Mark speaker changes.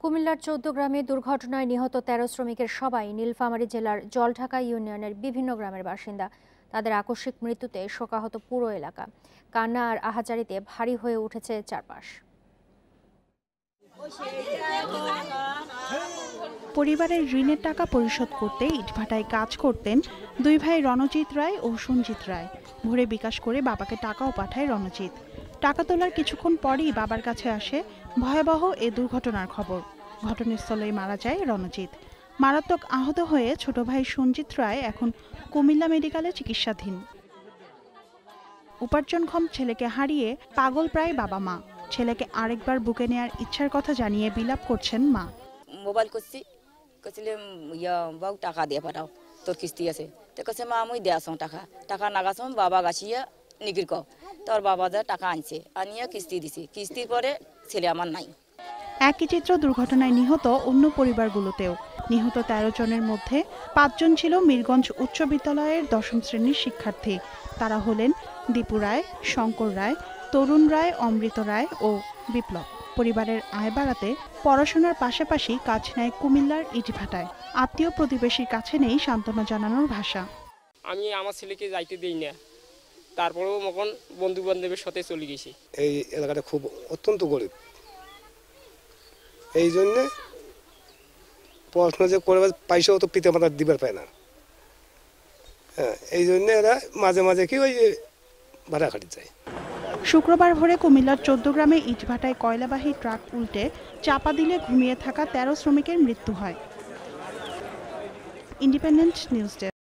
Speaker 1: কুমিল্লার ১৪ গ্রামে দুর্ঘটনায় নিহত ১৩ শ্রমিকের সবাই নীলফামারী জেলার জলঢাকা ইউনিয়নের বিভিন্ন গ্রামের বাসিন্দা। তাদের আকস্মিক মৃত্যুতে শোকাহত পুরো এলাকা। কান্না আর আহাজারিতে ভারী হয়ে উঠেছে চারপাশ।
Speaker 2: পরিবারের ঋণের টাকা পরিশোধ করতে ইটভাটায় কাজ করতেন দুই ভাই রণজিৎ রায় ও সঞ্জিত রায়। ভোরে বিকাশ করে বাবাকে টাকাও পাঠায় রণজিৎ। টাকা তোলার কিছুক্ষণ পরই বাবার কাছে আসে ভয়াবহ এ দুর্ঘটনার খবর। ঘটনাস্থলেই মারা যায় রণজিৎ। মারাত্মক আহত হয়ে ছোট ভাই সঞ্জিত রায় এখন কুমিল্লা মেডিকেলে চিকিৎসাধীন। উপার্জনক্ষম ছেলেকে হারিয়ে পাগল প্রায় বাবা মা। ছেলেকে আরেকবার বুকে নেয়ার ইচ্ছার কথা জানিয়ে বিলাপ করছেন মা।
Speaker 3: মোবাইল করছি বাবু টাকা দিয়ে পাঠাও, তোর কিস্তি আছে। তো কাছে মা আমি দেয়াছ টাকা নাগাছ বাবা গাছিয়া নিকির তোর বাবা যা টাকা আনছে, আনিয়া কিস্তি দিছি। কিস্তির পরে ছেলে আমার নাই।
Speaker 2: একই চিত্র দুর্ঘটনায় নিহত অন্য পরিবারগুলোতেও। নিহত ১৩ জনের মধ্যে ৫ জন ছিল মিরগঞ্জ উচ্চ বিদ্যালয়ের ১০ম শ্রেণীর শিক্ষার্থী। তারা হলেন দীপু রায়, শঙ্কর রায়, তরুণ রায়, অমৃত রায় ও বিপ্লব। পরিবারের আয় বাড়াতে পড়াশোনার পাশাপাশি কাজ নেয় কুমিল্লার ইটভাটায়। আত্মীয় প্রতিবেশীর কাছে নেই সান্ত্বনা জানানোর ভাষা।
Speaker 4: আমি আমার ছেলেকে যাইতে দিই না, তারপরেও মখন বন্ধু বান্ধবের সাথে চলে গেছি।
Speaker 5: এই এলাকাটা খুব অত্যন্ত গরিব, এই জন্যে পড়াশোনা যে করে পয়সাও তো পিতা মাতা দিবার পায় না। হ্যাঁ, এই জন্যে এরা মাঝে মাঝে কি ওই ভাড়া খাটি যায়।
Speaker 2: শুক্রবার ভোরে কুমিল্লার ১৪ গ্রামে ইটভাটায় কয়লাবাহী ট্রাক উল্টে চাপা দিলে ঘুমিয়ে থাকা ১৩ শ্রমিকের মৃত্যু হয়। Independent news desk.